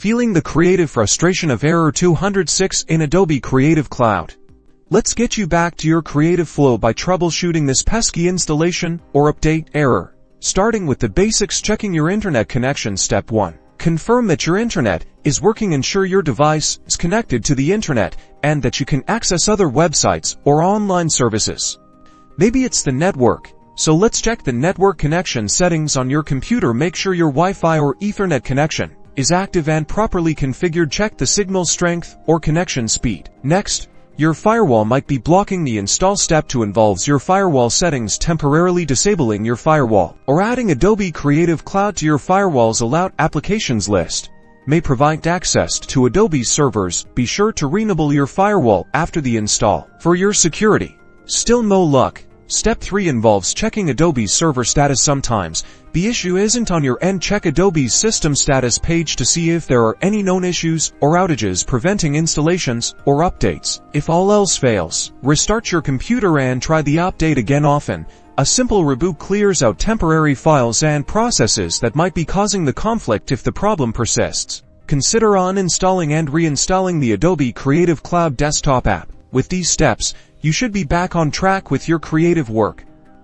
Feeling the creative frustration of error 206 in Adobe Creative Cloud? Let's get you back to your creative flow by troubleshooting this pesky installation or update error. Starting with the basics, checking your internet connection. Step 1. Confirm that your internet is working. Ensure your device is connected to the internet and that you can access other websites or online services. Maybe it's the network. So let's check the network connection settings on your computer. Make sure your Wi-Fi or Ethernet connection is active and properly configured. Check the signal strength or connection speed. Next, your firewall might be blocking. The install step 2 involves your firewall settings. Temporarily disabling your firewall or adding Adobe Creative Cloud to your firewall's allowed applications list may provide access to Adobe's servers. Be sure to re-enable your firewall after the install for your security. Still no luck? Step 3 involves checking Adobe's server status. Sometimes the issue isn't on your end. Check Adobe's system status page to see if there are any known issues or outages preventing installations or updates. If all else fails, restart your computer and try the update again. Often, a simple reboot clears out temporary files and processes that might be causing the conflict. If the problem persists, consider uninstalling and reinstalling the Adobe Creative Cloud desktop app. With these steps, you should be back on track with your creative work.